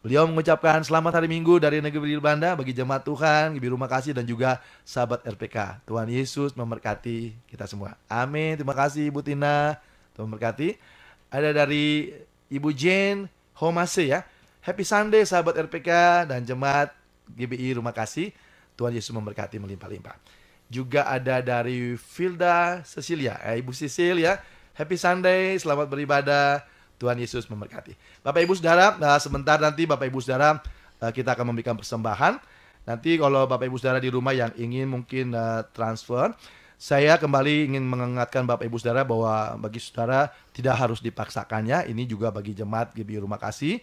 Beliau mengucapkan selamat hari Minggu dari negeri Belanda bagi jemaat Tuhan, Ibu Rumah Kasih dan juga sahabat RPK. Tuhan Yesus memberkati kita semua. Amin. Terima kasih Ibu Tina. Tuhan memberkati. Ada dari Ibu Jane Homase ya. Happy Sunday sahabat RPK dan jemaat GBI Rumah Kasih. Tuhan Yesus memberkati melimpah-limpah. Juga ada dari Filda Cecilia, Ibu Sisil ya. Happy Sunday, selamat beribadah. Tuhan Yesus memberkati. Bapak Ibu Saudara, sebentar nanti Bapak Ibu Saudara kita akan memberikan persembahan. Nanti kalau Bapak Ibu Saudara di rumah yang ingin mungkin transfer, saya kembali ingin mengingatkan Bapak Ibu Saudara bahwa bagi saudara tidak harus dipaksakannya. Ini juga bagi jemaat GBI Rumah Kasih.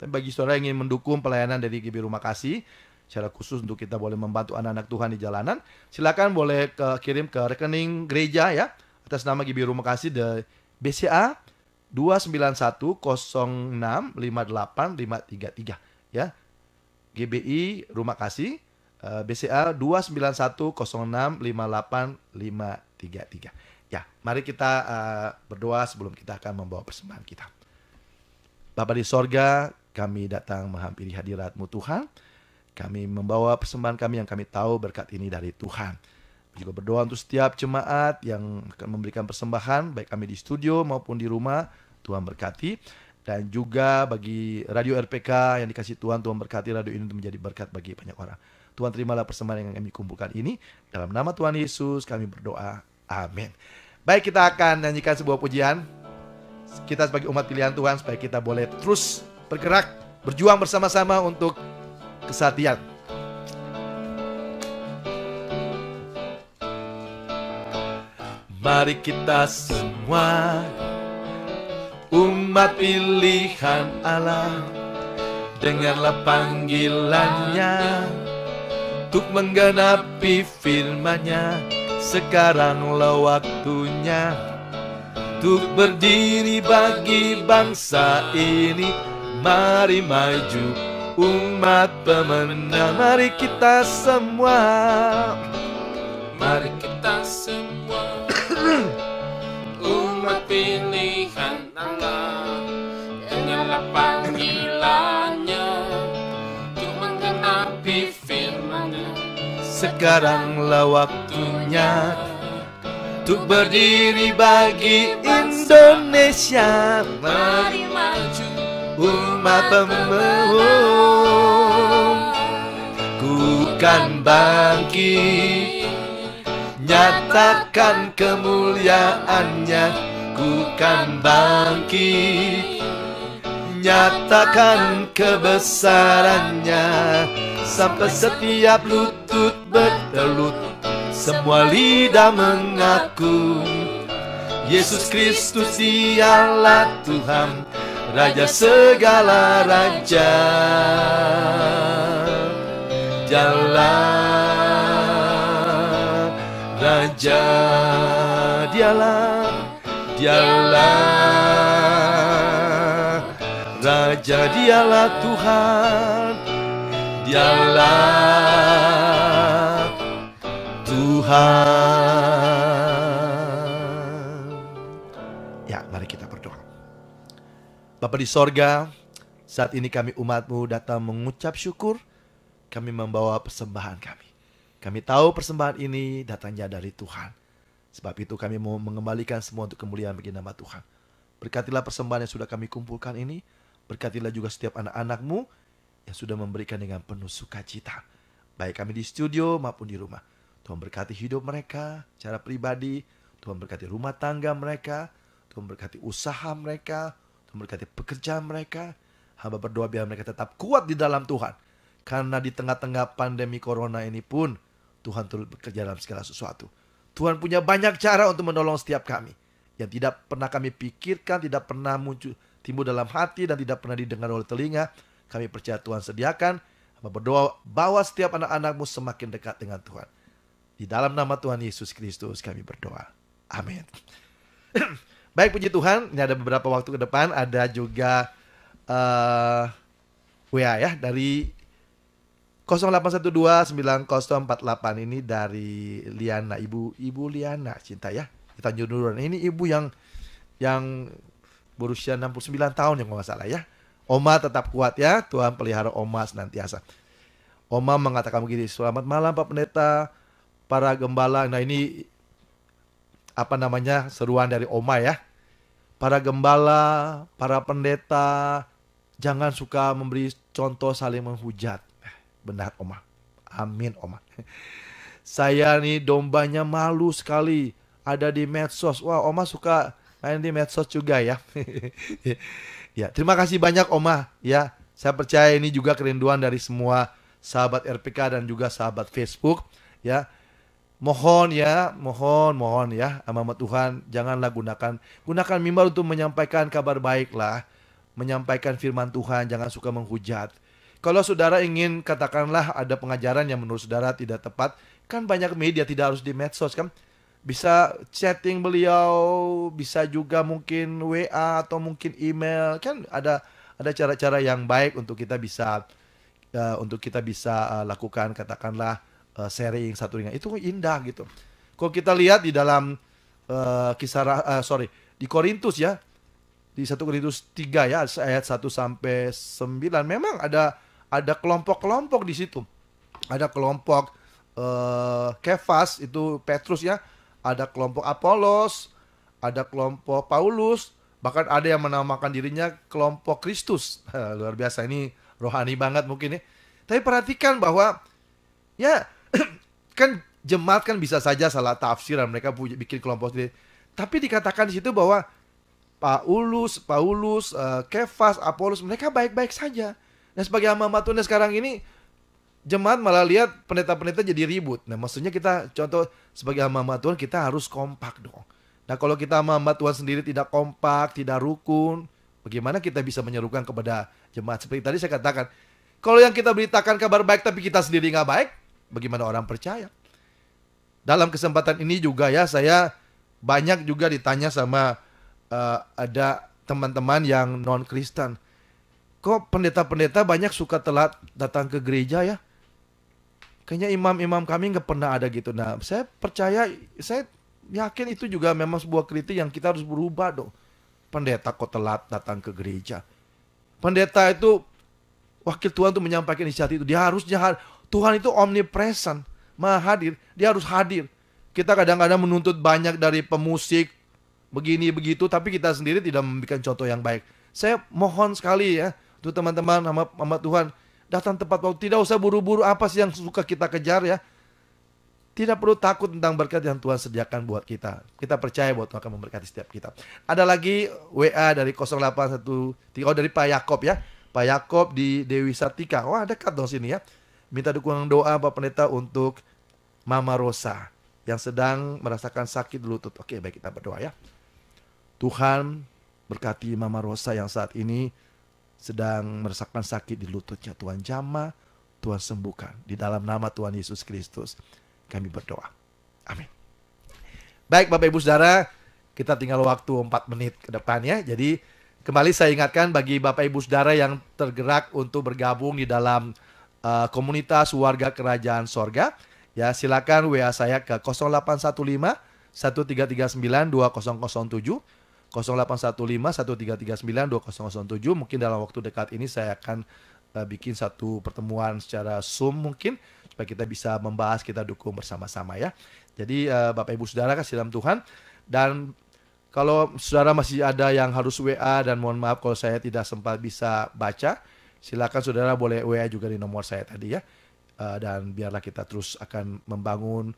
Bagi saudara yang ingin mendukung pelayanan dari GBI Rumah Kasih, secara khusus untuk kita boleh membantu anak-anak Tuhan di jalanan, silakan boleh kirim ke rekening gereja ya, atas nama GBI Rumah Kasih the BCA 291065853 ya. GBI Rumah Kasih BCA 291065853. Ya, mari kita berdoa sebelum kita akan membawa persembahan kita. Bapa di sorga, kami datang menghampiri hadirat-Mu Tuhan. Kami membawa persembahan kami yang kami tahu berkat ini dari Tuhan. Juga berdoa untuk setiap jemaat yang akan memberikan persembahan, baik kami di studio maupun di rumah. Tuhan berkati. Dan juga bagi Radio RPK yang dikasih Tuhan, Tuhan berkati radio ini untuk menjadi berkat bagi banyak orang. Tuhan, terimalah persembahan yang kami kumpulkan ini. Dalam nama Tuhan Yesus kami berdoa. Amin. Baik, kita akan nyanyikan sebuah pujian. Kita sebagai umat pilihan Tuhan supaya kita boleh terus bergerak, berjuang bersama-sama untuk kesatian. Mari kita semua umat pilihan Allah, dengarlah panggilannya untuk menggenapi firman-Nya. Sekaranglah waktunya untuk berdiri bagi bangsa ini. Mari maju umat pemenang. Mari kita semua, mari kita semua umat pilihan Allah, dengarlah panggilannya untuk menggenapi firman-Nya. sekaranglah waktunya untuk berdiri bagi Indonesia. Mari maju umat pemenang. Ku kan bangkit, nyatakan kemuliaannya. Ku kan bangkit, menyatakan kebesarannya, sampai setiap lutut bertelut, semua lidah mengaku Yesus Kristus dialah Tuhan, Raja segala raja. Dialah Raja, dialah Raja, dialah Tuhan, dialah Tuhan. Ya, mari kita berdoa. Bapa di sorga, saat ini kami umat-Mu datang mengucap syukur. Kami membawa persembahan kami. Kami tahu persembahan ini datangnya dari Tuhan. Sebab itu kami mau mengembalikan semua untuk kemuliaan bagi nama Tuhan. Berkatilah persembahan yang sudah kami kumpulkan ini. Berkatilah juga setiap anak-anak-Mu yang sudah memberikan dengan penuh sukacita. Baik kami di studio maupun di rumah. Tuhan berkati hidup mereka secara pribadi. Tuhan berkati rumah tangga mereka. Tuhan berkati usaha mereka. Tuhan berkati pekerjaan mereka. Hamba berdoa biar mereka tetap kuat di dalam Tuhan. Karena di tengah-tengah pandemi corona ini pun Tuhan turut bekerja dalam segala sesuatu. Tuhan punya banyak cara untuk menolong setiap kami. Yang tidak pernah kami pikirkan, tidak pernah timbul dalam hati, dan tidak pernah didengar oleh telinga. Kami percaya Tuhan sediakan. Hamba berdoa bawa setiap anak-anak-Mu semakin dekat dengan Tuhan. Di dalam nama Tuhan Yesus Kristus kami berdoa. Amin. Baik, puji Tuhan. Ini ada beberapa waktu ke depan. Ada juga WA ya dari 08129048 ini dari Liana, Ibu Liana Cinta ya. Kita duluan. Ini ibu yang berusia 69 tahun yang nggak salah ya. Oma tetap kuat ya. Tuhan pelihara Oma senantiasa. Oma mengatakan begini, selamat malam Pak Pendeta, para gembala. Nah ini seruan dari Oma ya. Para gembala, para pendeta, jangan suka memberi contoh saling menghujat. Benar Oma. Amin Oma. Saya nih dombanya malu sekali ada di medsos. Wah Oma suka main di medsos juga ya. Ya, terima kasih banyak Oma ya. Saya percaya ini juga kerinduan dari semua sahabat RPK dan juga sahabat Facebook ya. Mohon ya sama Tuhan, janganlah gunakan mimbar untuk menyampaikan kabar baik lah. Menyampaikan firman Tuhan, jangan suka menghujat. Kalau saudara ingin katakanlah ada pengajaran yang menurut saudara tidak tepat, kan banyak media, tidak harus di medsos kan. Bisa chatting beliau, bisa juga mungkin WA atau mungkin email. Kan ada cara-cara yang baik untuk kita bisa lakukan katakanlah sharing satu dengan itu indah gitu. Kalau kita lihat di dalam di Korintus ya, di 1 Korintus 3 ya ayat 1 sampai 9 memang ada kelompok-kelompok di situ. Ada kelompok Kefas itu Petrus ya, ada kelompok Apolos, ada kelompok Paulus, bahkan ada yang menamakan dirinya kelompok Kristus. Luar biasa, ini rohani banget mungkin ya. Tapi perhatikan bahwa ya kan jemaat kan bisa saja salah tafsir dan mereka bikin kelompok sendiri. Tapi dikatakan di situ bahwa Paulus, Kefas, Apolos mereka baik-baik saja. Nah sebagai hamba Tuhan sekarang ini jemaat malah lihat pendeta-pendeta jadi ribut. Nah maksudnya kita contoh sebagai hamba Tuhan kita harus kompak dong. Nah kalau kita hamba Tuhan sendiri tidak kompak, tidak rukun, bagaimana kita bisa menyerukan kepada jemaat? Seperti tadi saya katakan, kalau yang kita beritakan kabar baik tapi kita sendiri nggak baik, bagaimana orang percaya? Dalam kesempatan ini juga ya saya banyak juga ditanya sama ada teman-teman yang non-Kristen. Kok pendeta-pendeta banyak suka telat datang ke gereja ya? Kayaknya imam-imam kami nggak pernah ada gitu. Nah, saya percaya, saya yakin itu juga memang sebuah kritik yang kita harus berubah dong. Pendeta kok telat datang ke gereja? Pendeta itu wakil Tuhan untuk menyampaikan inisiatif itu. Dia harusnya, Tuhan itu omnipresent, maha hadir. Dia harus hadir. Kita kadang-kadang menuntut banyak dari pemusik, begini begitu, tapi kita sendiri tidak memberikan contoh yang baik. Saya mohon sekali ya, untuk teman-teman sama Tuhan, datang tepat waktu, tidak usah buru-buru apa sih yang suka kita kejar ya. Tidak perlu takut tentang berkat yang Tuhan sediakan buat kita. Kita percaya bahwa Tuhan akan memberkati setiap kita. Ada lagi WA dari 081, dari Pak Yakob ya. Pak Yakob di Dewi Sartika. Wah, dekat dong sini ya. Minta dukungan doa Pak Pendeta untuk Mama Rosa yang sedang merasakan sakit di lutut. Oke, baik, kita berdoa ya. Tuhan berkati Mama Rosa yang saat ini sedang merasakan sakit di lututnya. Tuhan jamah, Tuhan sembuhkan. Di dalam nama Tuhan Yesus Kristus kami berdoa. Amin. Baik Bapak Ibu Saudara, kita tinggal waktu 4 menit ke depan ya. Jadi kembali saya ingatkan bagi Bapak Ibu Saudara yang tergerak untuk bergabung di dalam komunitas warga kerajaan sorga, ya silakan WA saya ke 0815 1339 2007, 0815 1339 2007. Mungkin dalam waktu dekat ini saya akan bikin satu pertemuan secara Zoom mungkin, supaya kita bisa membahas, kita dukung bersama-sama ya. Jadi Bapak Ibu Saudara kasih dalam Tuhan, dan kalau saudara masih ada yang harus WA, dan mohon maaf kalau saya tidak sempat bisa baca, silakan saudara boleh WA juga di nomor saya tadi ya. Dan biarlah kita terus akan membangun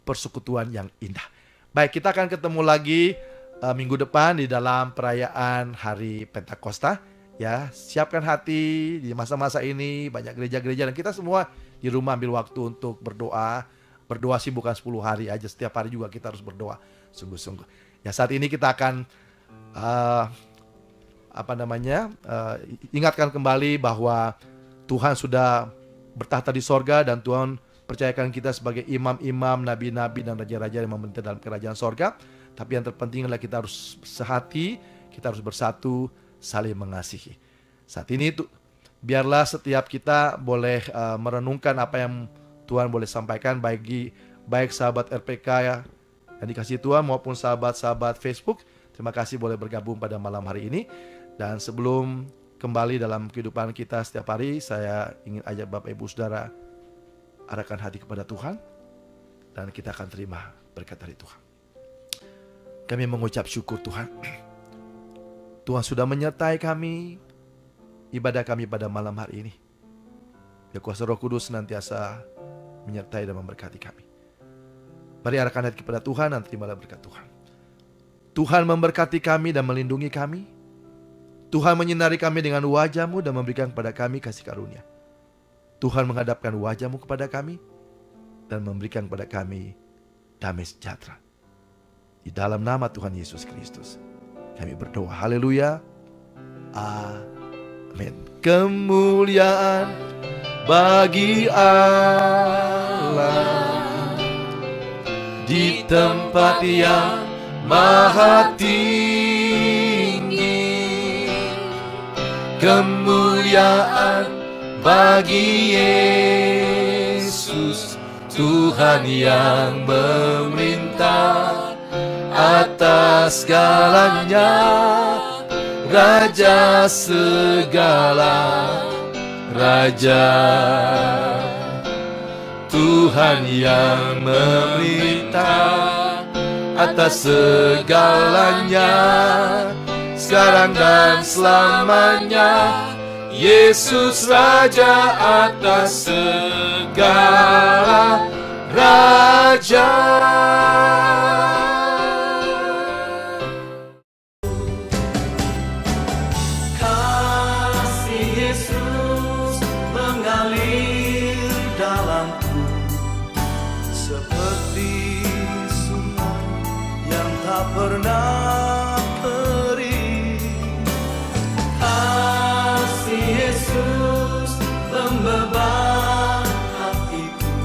persekutuan yang indah. Baik, kita akan ketemu lagi minggu depan di dalam perayaan Hari Pentakosta. Ya, siapkan hati di masa-masa ini, banyak gereja-gereja dan kita semua di rumah ambil waktu untuk berdoa. Berdoa sih bukan 10 hari aja, setiap hari juga kita harus berdoa sungguh-sungguh. Ya, saat ini kita akan ingatkan kembali bahwa Tuhan sudah bertahta di sorga, dan Tuhan percayakan kita sebagai imam-imam, nabi-nabi dan raja-raja yang memerintah dalam kerajaan sorga. Tapi yang terpenting adalah kita harus sehati, kita harus bersatu, saling mengasihi. Saat ini biarlah setiap kita boleh merenungkan apa yang Tuhan boleh sampaikan, baik sahabat RPK ya, yang dikasihi Tuhan, maupun sahabat-sahabat Facebook. Terima kasih boleh bergabung pada malam hari ini. Dan sebelum kembali dalam kehidupan kita setiap hari, saya ingin ajak Bapak Ibu Saudara arahkan hati kepada Tuhan, dan kita akan terima berkat dari Tuhan. Kami mengucap syukur Tuhan. Tuhan sudah menyertai kami, ibadah kami pada malam hari ini. Ya, kuasa Roh Kudus senantiasa menyertai dan memberkati kami. Mari arahkan hati kepada Tuhan dan terimalah berkat Tuhan. Tuhan memberkati kami dan melindungi kami. Tuhan menyinari kami dengan wajah-Mu dan memberikan kepada kami kasih karunia. Tuhan menghadapkan wajah-Mu kepada kami dan memberikan kepada kami damai sejahtera. Di dalam nama Tuhan Yesus Kristus kami berdoa. Haleluya. Amin. Kemuliaan bagi Allah di tempat yang maha tinggi. Kemuliaan bagi Yesus, Tuhan yang memerintah atas segalanya, Raja segala raja, Tuhan yang memerintah atas segalanya, sekarang dan selamanya. Yesus Raja atas segala raja. Kasih Yesus mengalir dalamku seperti sungai yang tak pernah kering. Kasih Yesus membeban hatiku,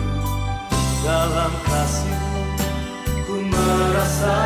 dalam kasih-Mu ku merasa